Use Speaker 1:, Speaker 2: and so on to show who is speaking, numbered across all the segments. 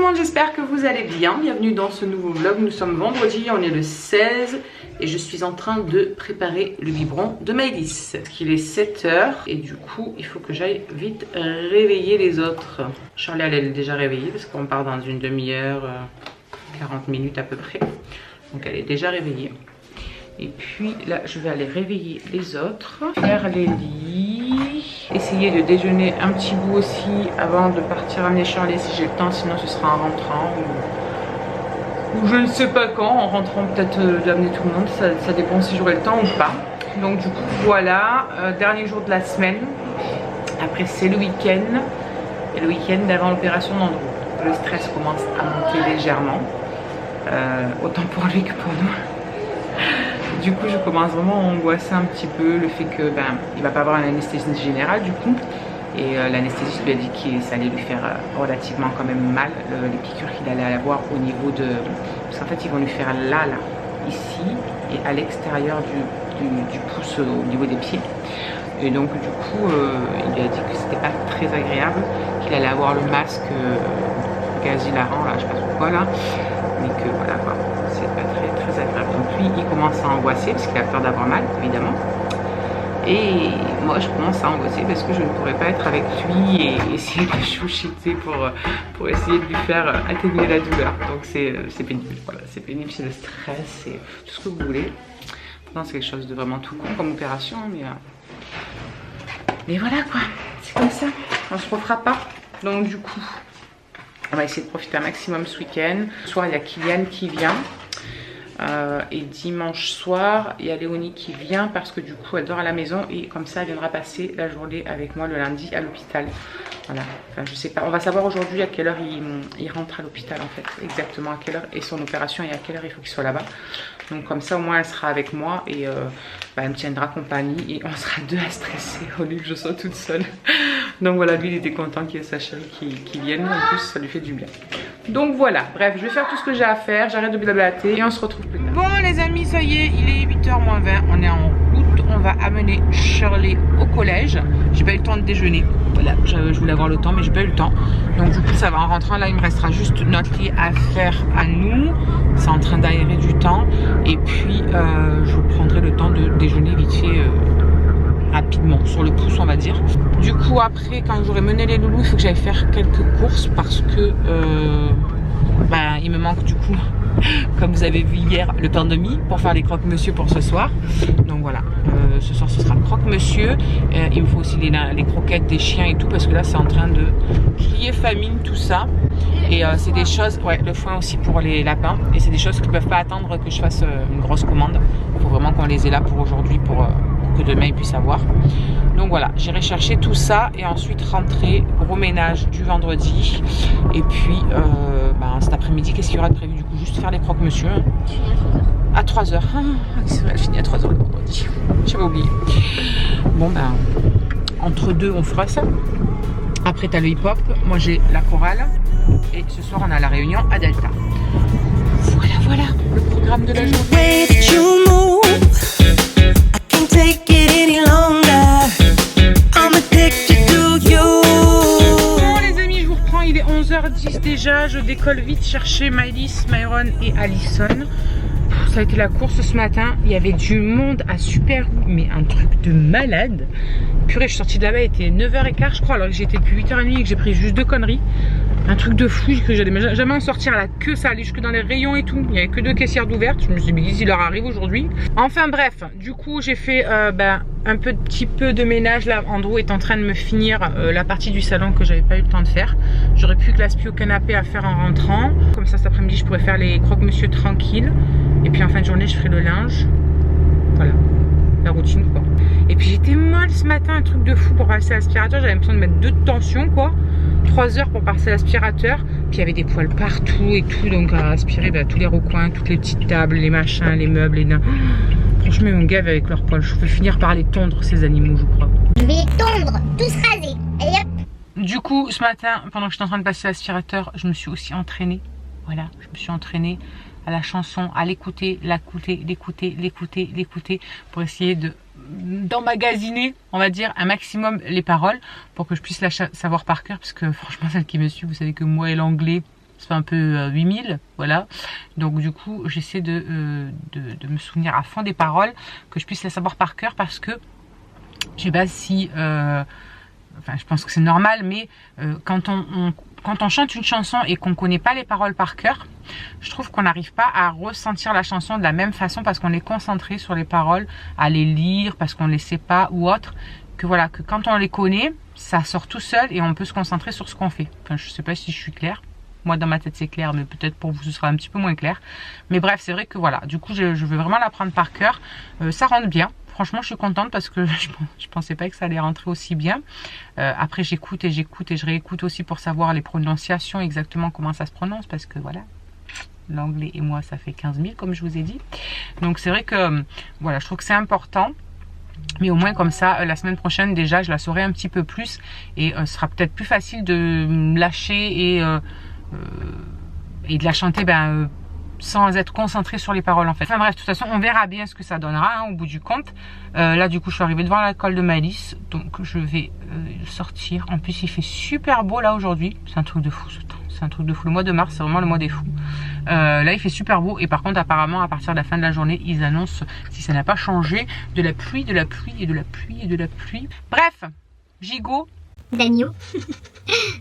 Speaker 1: monde, j'espère que vous allez bien. Bienvenue dans ce nouveau vlog. Nous sommes vendredi, on est le 16 et je suis en train de préparer le biberon de Maëlys. Il est 7 h et du coup il faut que j'aille vite réveiller les autres. Charlie elle est déjà réveillée parce qu'on part dans une demi-heure, 40 minutes à peu près. Donc elle est déjà réveillée. Et puis là je vais aller réveiller les autres, faire les lits, essayer de déjeuner un petit bout aussi avant de partir amener Charlie si j'ai le temps, sinon ce sera en rentrant ou je ne sais pas quand, en rentrant peut-être d'amener tout le monde, ça dépend si j'aurai le temps ou pas. Donc du coup voilà, dernier jour de la semaine, après c'est le week-end et le week-end d'avant l'opération d'Andrew. Le stress commence à monter légèrement, autant pour lui que pour nous. Du coup je commence vraiment à angoisser un petit peu le fait que il va pas avoir une anesthésie générale du coup, et l'anesthésiste lui a dit que ça allait lui faire relativement quand même mal, les piqûres qu'il allait avoir au niveau de, parce qu'en fait ils vont lui faire là ici et à l'extérieur du pouce au niveau des pieds, et donc du coup il lui a dit que c'était pas très agréable, qu'il allait avoir le masque gaz hilarant là, je sais pas trop quoi là, mais que voilà quoi, c'est pas très agréable. Donc lui il commence à angoisser parce qu'il a peur d'avoir mal évidemment, et moi je commence à angoisser parce que je ne pourrais pas être avec lui et essayer de chouchiter pour essayer de lui faire atténuer la douleur. Donc c'est pénible, voilà, c'est pénible, c'est le stress, c'est tout ce que vous voulez. Pourtant c'est quelque chose de vraiment tout con comme opération, mais voilà quoi, c'est comme ça, on se refera pas. Donc du coup on va essayer de profiter un maximum ce week-end. Ce soir il y a Kylian qui vient. Et dimanche soir il y a Léonie qui vient parce que du coup elle dort à la maison et comme ça elle viendra passer la journée avec moi le lundi à l'hôpital. Voilà, enfin je sais pas, on va savoir aujourd'hui à quelle heure il rentre à l'hôpital en fait, exactement à quelle heure est son opération et à quelle heure il faut qu'il soit là-bas. Donc comme ça au moins elle sera avec moi et elle me tiendra compagnie et on sera deux à stresser au lieu que je sois toute seule. Donc voilà, lui il était content qu'il y ait sa chérie qui vienne, en plus ça lui fait du bien. Donc voilà, bref, je vais faire tout ce que j'ai à faire, j'arrête de blablater et on se retrouve plus tard. Bon les amis, ça y est, il est 8 h moins 20, on est en route, on va amener Shirley au collège. J'ai pas eu le temps de déjeuner, voilà, je voulais avoir le temps mais j'ai pas eu le temps. Donc du coup ça va, en rentrant là il me restera juste notre lit à faire à nous, c'est en train d'aérer du temps. Et puis je prendrai le temps de déjeuner vite fait, rapidement, sur le pouce on va dire. Du coup après quand j'aurai mené les loulous il faut que j'aille faire quelques courses parce que il me manque du coup comme vous avez vu hier le pain de mie pour faire les croque-monsieur pour ce soir. Donc voilà, ce soir ce sera croque-monsieur, il me faut aussi les croquettes des chiens et tout parce que là c'est en train de crier famine tout ça. Et c'est des choses, ouais, le foin aussi pour les lapins, et c'est des choses qui ne peuvent pas attendre que je fasse une grosse commande. Il faut vraiment qu'on les ait là pour aujourd'hui pour que demain ils puissent avoir. Donc voilà, j'irai chercher tout ça et ensuite rentrer, gros ménage du vendredi. Et puis cet après-midi, qu'est-ce qu'il y aura de prévu du coup? Juste faire les croque-monsieur à 3 h. Ah, c'est vrai, elle finit à 3 h le vendredi. J'avais oublié. Bon entre deux on fera ça. Après t'as le hip-hop, moi j'ai la chorale et ce soir on a la réunion à Delta. Voilà le programme de la journée. Bon les amis, je vous reprends, il est 11 h 10 déjà, je décolle vite chercher Maëlys, Myron et Allison. Ça a été la course ce matin, il y avait du monde à Super U, mais un truc de malade. Purée, je suis sortie de là-bas, il était 9 h 15 je crois, alors que j'étais depuis 8 h 30 et que j'ai pris juste 2 conneries. Un truc de fou, que j'allais jamais en sortir à la queue, ça allait jusque dans les rayons et tout. Il n'y avait que 2 caissières d'ouvertes, je me suis dit, mais il leur arrive aujourd'hui. Enfin bref, du coup j'ai fait un petit peu de ménage là. Andrew est en train de me finir la partie du salon que j'avais pas eu le temps de faire. J'aurais pu que l'aspi au canapé à faire en rentrant. Comme ça cet après-midi je pourrais faire les croque-monsieur tranquille. Et puis en fin de journée je ferai le linge. Voilà, la routine quoi. Et puis j'étais molle ce matin, un truc de fou pour passer l'aspirateur. J'avais l'impression de mettre 2 de tension quoi. 3 heures pour passer l'aspirateur. Puis il y avait des poils partout et tout. Donc à aspirer tous les recoins, toutes les petites tables, les machins, les meubles, les nains. Franchement on gave avec leurs poils. Je vais finir par les tondre ces animaux je crois.
Speaker 2: Je vais tondre, tous rasés. Allez hop.
Speaker 1: Du coup ce matin pendant que j'étais en train de passer l'aspirateur, je me suis aussi entraînée. Voilà, je me suis entraînée à la chanson, à l'écouter, l'écouter pour essayer d'emmagasiner, on va dire, un maximum les paroles pour que je puisse la savoir par cœur, parce que franchement celle qui me suit, vous savez que moi et l'anglais, ça fait un peu 8000, voilà. Donc du coup, j'essaie de me souvenir à fond des paroles, que je puisse les savoir par cœur, parce que je sais pas si... enfin, je pense que c'est normal, mais quand on chante une chanson et qu'on ne connaît pas les paroles par cœur, je trouve qu'on n'arrive pas à ressentir la chanson de la même façon, parce qu'on est concentré sur les paroles, à les lire, parce qu'on ne les sait pas ou autre, que voilà, que quand on les connaît, ça sort tout seul et on peut se concentrer sur ce qu'on fait. Enfin, je sais pas si je suis claire. Moi, dans ma tête, c'est clair, mais peut-être pour vous, ce sera un petit peu moins clair. Mais bref, c'est vrai que voilà, du coup, je veux vraiment l'apprendre par cœur. Ça rentre bien. Franchement, je suis contente parce que je pensais pas que ça allait rentrer aussi bien. Après, j'écoute et je réécoute aussi pour savoir les prononciations, exactement comment ça se prononce, parce que voilà, l'anglais et moi, ça fait 15 000, comme je vous ai dit. Donc, c'est vrai que, voilà, je trouve que c'est important. Mais au moins comme ça, la semaine prochaine déjà, je la saurai un petit peu plus. Et ce sera peut-être plus facile de me lâcher et de la chanter sans être concentrée sur les paroles en fait. Enfin bref, de toute façon, on verra bien ce que ça donnera au bout du compte. Là du coup, je suis arrivée devant l'école de Malice. Donc je vais sortir. En plus, il fait super beau là aujourd'hui. C'est un truc de fou ce temps. C'est un truc de fou. Le mois de mars, c'est vraiment le mois des fous. Là, il fait super beau. Et par contre, apparemment, à partir de la fin de la journée, ils annoncent, si ça n'a pas changé, de la pluie, de la pluie et de la pluie et de la pluie. Bref, gigot.
Speaker 2: D'agneau.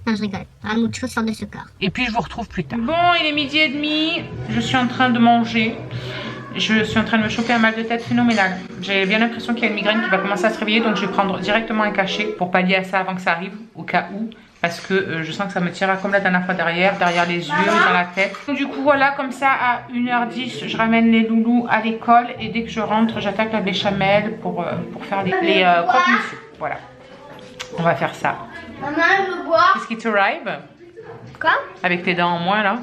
Speaker 2: Non, je rigole. Un autre chose sort de ce corps.
Speaker 1: Et puis, je vous retrouve plus tard. Bon, il est 12h30. Je suis en train de manger. Je suis en train de me choper un mal de tête phénoménal. J'ai bien l'impression qu'il y a une migraine qui va commencer à se réveiller. Donc, je vais prendre directement un cachet pour pallier à ça avant que ça arrive, au cas où. Parce que je sens que ça me tirera comme la dernière fois derrière les yeux, dans la tête. Donc, du coup, voilà, comme ça, à 1h10, je ramène les loulous à l'école. Et dès que je rentre, j'attaque la béchamel pour faire les croque-monsieur. Voilà. On va faire ça.
Speaker 2: Maman, je veux boire.
Speaker 1: Qu'est-ce qui t'arrive?
Speaker 2: Quoi?
Speaker 1: Avec tes dents en moins, là?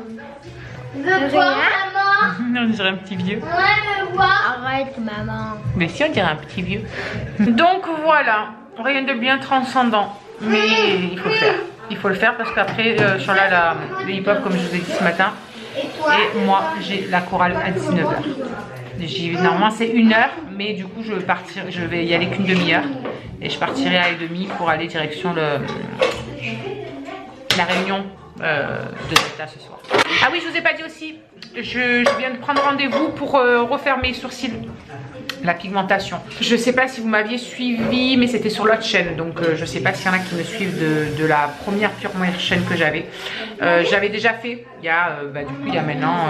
Speaker 2: Je veux boire, maman.
Speaker 1: On dirait un petit vieux.
Speaker 2: Maman, je veux boire. Arrête, maman.
Speaker 1: Mais si, on dirait un petit vieux. Donc, voilà. Rien de bien transcendant. Mais il faut le faire. Il faut le faire parce qu'après, sur le hip-hop, comme je vous ai dit ce matin. Et moi, j'ai la chorale à 19h. Normalement, c'est 1h, mais du coup, je vais y aller qu'une demi-heure. Et je partirai à 1h30 pour aller direction la réunion de Delta ce soir. Ah oui, je vous ai pas dit aussi, je viens de prendre rendez-vous pour refaire mes sourcils. La pigmentation. Je sais pas si vous m'aviez suivi, mais c'était sur l'autre chaîne. Donc je sais pas s'il y en a qui me suivent de la première chaîne que j'avais. J'avais déjà fait il y a, il y a maintenant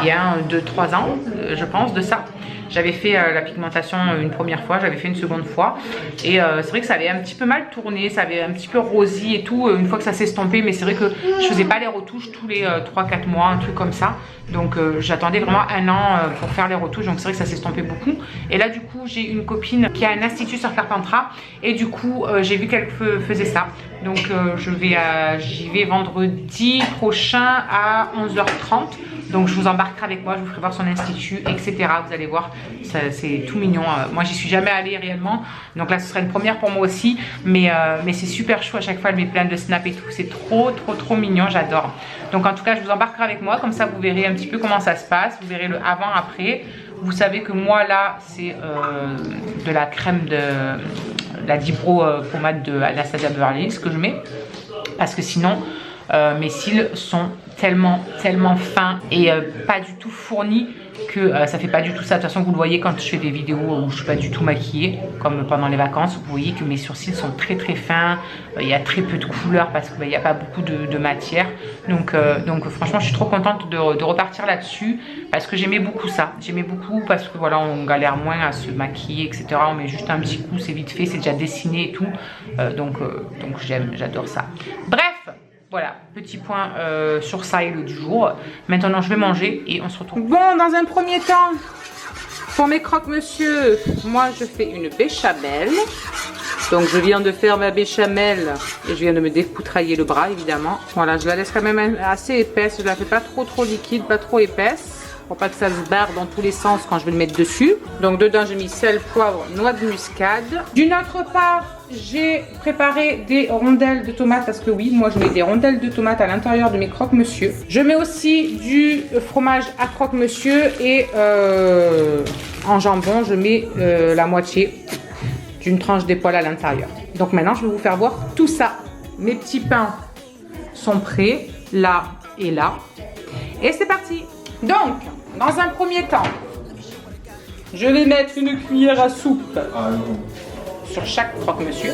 Speaker 1: bien 2-3 ans, je pense, de ça. J'avais fait la pigmentation une première fois, j'avais fait une seconde fois. Et c'est vrai que ça avait un petit peu mal tourné, ça avait un petit peu rosy et tout, une fois que ça s'est estompé. Mais c'est vrai que je faisais pas les retouches tous les 3-4 mois, un truc comme ça. Donc j'attendais vraiment 1 an pour faire les retouches. Donc c'est vrai que ça s'est estompé beaucoup. Et là du coup j'ai une copine qui a un institut sur Carpentras. Et du coup j'ai vu qu'elle faisait ça. Donc j'y vais vendredi prochain à 11h30. Donc je vous embarquerai avec moi, je vous ferai voir son institut, etc. Vous allez voir, c'est tout mignon. Moi j'y suis jamais allée réellement. Donc là ce serait une première pour moi aussi. Mais c'est super chou à chaque fois, elle met plein de snaps et tout. C'est trop mignon, j'adore. Donc en tout cas je vous embarquerai avec moi, comme ça vous verrez un petit peu comment ça se passe. Vous verrez le avant, après. Vous savez que moi là c'est de la crème de la Dipro pommade de Anastasia Beverly Hills que je mets. Parce que sinon mes cils sont tellement fins et pas du tout fournis que ça fait pas du tout ça. De toute façon vous le voyez quand je fais des vidéos où je suis pas du tout maquillée comme pendant les vacances, vous voyez que mes sourcils sont très fins. Il y a très peu de couleurs parce qu'il n'y a pas beaucoup de matière. Donc franchement je suis trop contente de repartir là-dessus parce que j'aimais beaucoup ça. J'aimais beaucoup parce que voilà, on galère moins à se maquiller, etc. On met juste un petit coup, c'est vite fait, c'est déjà dessiné et tout. Donc j'adore ça. Bref, voilà, petit point sur ça et le du jour. Maintenant, je vais manger et on se retrouve. Bon, dans un premier temps, pour mes croque-monsieur, moi, je fais une béchamel. Donc, je viens de faire ma béchamel et je viens de me dépoutrailler le bras, évidemment. Voilà, je la laisse quand même assez épaisse. Je la fais pas trop liquide, pas trop épaisse. Pour pas que ça se barre dans tous les sens quand je vais le mettre dessus. Donc dedans j'ai mis sel, poivre, noix de muscade. D'une autre part, j'ai préparé des rondelles de tomates parce que oui, moi je mets des rondelles de tomates à l'intérieur de mes croque-monsieur. Je mets aussi du fromage à croque-monsieur et en jambon je mets la moitié d'une tranche d'épaule à l'intérieur. Donc maintenant je vais vous faire voir tout ça. Mes petits pains sont prêts. Là, est là. Et c'est parti. Donc, dans un premier temps, je vais mettre une cuillère à soupe sur chaque croque-monsieur.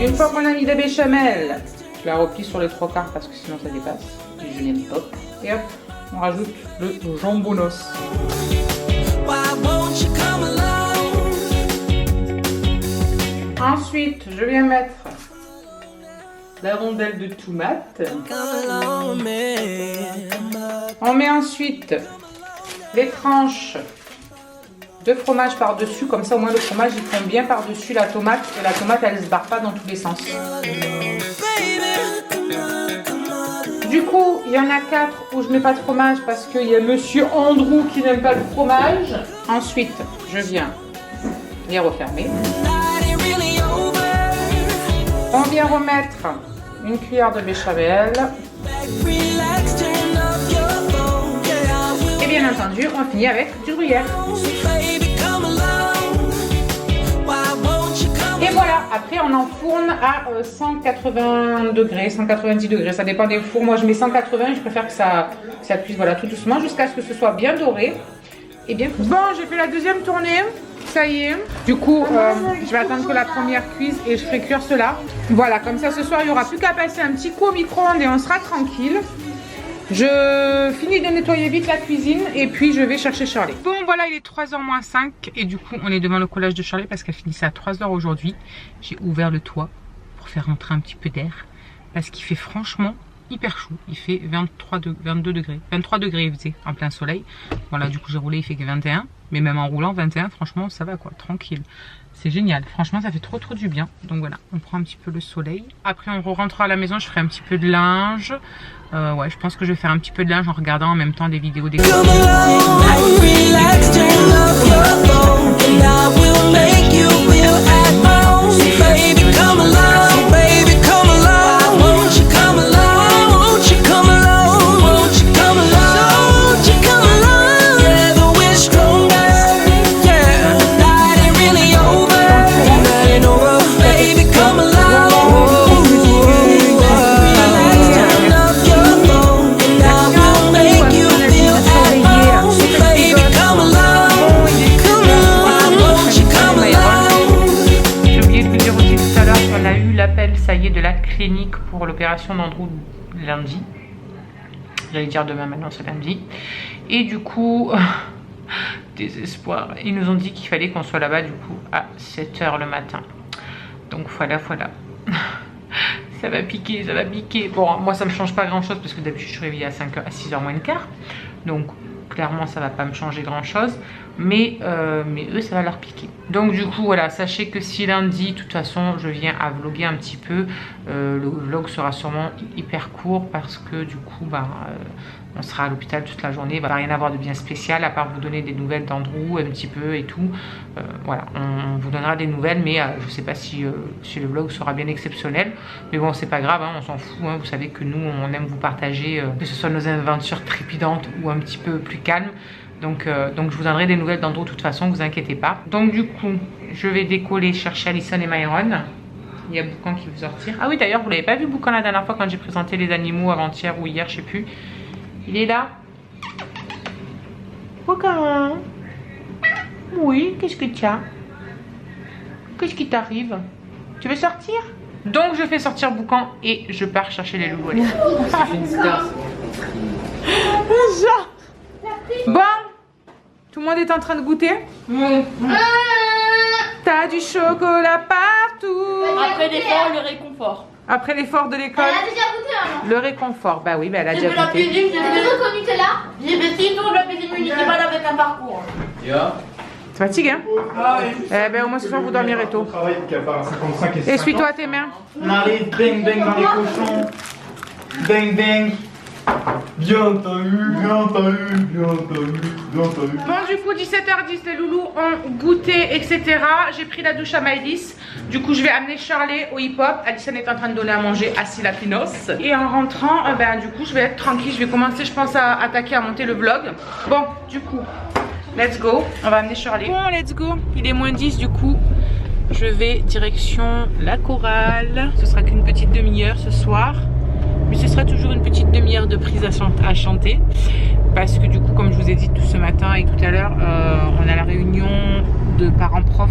Speaker 1: Une fois qu'on a mis la béchamel, je la replie sur les 3/4 parce que sinon ça dépasse. Et je n'aime pas. Et hop, on rajoute le jambonnos. Ensuite, je viens mettre la rondelle de tomate. On met ensuite les tranches de fromage par-dessus, comme ça au moins le fromage il fond bien par-dessus la tomate et la tomate elle se barre pas dans tous les sens. Du coup, il y en a 4 où je mets pas de fromage parce qu'il y a monsieur Andrew qui n'aime pas le fromage. Ensuite, je viens les refermer. On vient remettre une cuillère de béchamel. Et bien entendu, on finit avec du gruyère. Et voilà, après on enfourne à 180 degrés, 190 degrés, ça dépend des fours. Moi je mets 180, je préfère que ça cuise voilà, tout doucement jusqu'à ce que ce soit bien doré et bien cuit. Bon, j'ai fait la deuxième tournée, ça y est. Du coup, je vais attendre que la première cuise et je ferai cuire cela. Voilà, comme ça ce soir il n'y aura plus qu'à passer un petit coup au micro-ondes et on sera tranquille. Je finis de nettoyer vite la cuisine et puis je vais chercher Shirley. Bon voilà, il est 3h moins 5 et du coup on est devant le collage de Shirley parce qu'elle finissait à 3h aujourd'hui. J'ai ouvert le toit pour faire rentrer un petit peu d'air parce qu'il fait franchement hyper chaud. Il fait 22 degrés. 23 degrés il faisait en plein soleil. Voilà, du coup j'ai roulé, il fait que 21. Mais même en roulant 21, franchement ça va quoi, tranquille. C'est génial, franchement ça fait trop du bien. Donc voilà, on prend un petit peu le soleil. Après on rentrera à la maison, je ferai un petit peu de linge. Ouais, je pense que je vais faire un petit peu de linge en regardant en même temps des vidéos des pour l'opération d'Andrew lundi. J'allais dire demain, maintenant c'est lundi. Et du coup, désespoir. Ils nous ont dit qu'il fallait qu'on soit là-bas du coup à 7h le matin. Donc voilà. Ça va piquer, ça va piquer. Bon, moi ça me change pas grand chose parce que d'habitude je suis réveillée à 6h moins le quart. Donc clairement ça va pas me changer grand chose. Mais eux ça va leur piquer. Donc du coup voilà, sachez que si lundi de toute façon je viens à vlogger un petit peu, le vlog sera sûrement hyper court parce que du coup on sera à l'hôpital toute la journée. Il va rien avoir de bien spécial à part vous donner des nouvelles d'Andrew un petit peu et tout. Voilà, on vous donnera des nouvelles, mais je sais pas si le vlog sera bien exceptionnel. Mais bon, c'est pas grave, hein, on s'en fout. Hein, vous savez que nous, on aime vous partager, que ce soit nos aventures trépidantes ou un petit peu plus calmes. Donc je vous donnerai des nouvelles d'Andrew de toute façon, vous inquiétez pas. Donc du coup, je vais décoller chercher Alison et Myron. Il y a Boucan qui veut sortir. Ah oui, d'ailleurs, vous l'avez pas vu Boucan la dernière fois quand j'ai présenté les animaux avant-hier ou hier, je sais plus. Il est là. Boucan. Oui, qu'est-ce que tu as? Qu'est-ce qui t'arrive? Tu veux sortir? Donc je fais sortir Boucan et je pars chercher les loulous. Bon, tout le monde est en train de goûter. T'as du chocolat partout.
Speaker 3: Après l'effort, le réconfort.
Speaker 1: Après l'effort de l'école.
Speaker 2: Elle a déjà goûté, maman.
Speaker 1: Le réconfort, bah oui, bah elle a déjà
Speaker 3: J'ai fait la
Speaker 1: goûté.
Speaker 3: cuisine, j'ai
Speaker 2: T'as déjà connu t'es là?
Speaker 3: fait 6 tours de la cuisine municipale avec un parcours.
Speaker 1: T'es fatigué, hein?
Speaker 3: Ah oui.
Speaker 1: Eh ben au moins ce soir vous dormirez tôt.
Speaker 4: Travail qui a part à 55 et 50.
Speaker 1: Essuie-toi tes mains.
Speaker 4: On arrive, bang bang dans les cochons. Bang bang. Bien t'as eu, bien t'as eu, bien t'as eu, bien t'as eu.
Speaker 1: Bon du coup 17h10 les loulous ont goûté etc. J'ai pris la douche à Maëlys. Du coup je vais amener Shirley au hip-hop. Alison est en train de donner à manger à Silapinos. Et en rentrant du coup je vais être tranquille. Je vais commencer je pense à attaquer à monter le vlog. Bon du coup let's go. On va amener Shirley. Bon let's go. Il est moins 10 du coup. je vais direction la chorale. Ce sera qu'une petite demi-heure ce soir. Mais ce sera toujours une petite demi-heure de prise à chanter. Parce que du coup, comme je vous ai dit tout ce matin et tout à l'heure, on a la réunion de parents-profs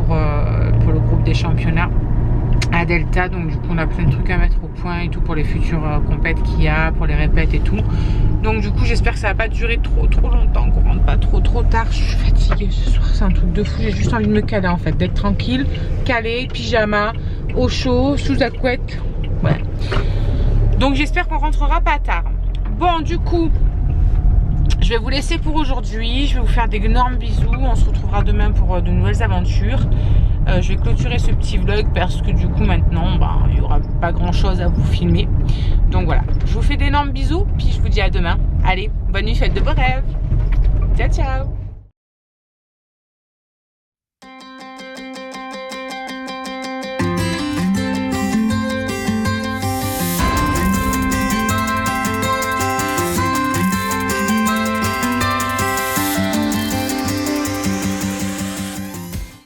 Speaker 1: pour le groupe des championnats à Delta. Donc du coup, on a plein de trucs à mettre au point et tout pour les futures compètes qu'il y a, pour les répètes et tout. Donc du coup, j'espère que ça va pas durer trop longtemps, qu'on rentre pas trop tard. Je suis fatiguée ce soir, c'est un truc de fou. J'ai juste envie de me caler en fait, d'être tranquille, calée, pyjama, au chaud, sous la couette. Ouais. Donc j'espère qu'on rentrera pas tard. Bon, du coup, je vais vous laisser pour aujourd'hui. Je vais vous faire d'énormes bisous. On se retrouvera demain pour de nouvelles aventures. Je vais clôturer ce petit vlog parce que du coup maintenant, il n'y aura pas grand chose à vous filmer. Donc voilà, je vous fais d'énormes bisous. Puis je vous dis à demain. Allez, bonne nuit, faites de beaux rêves. Ciao, ciao.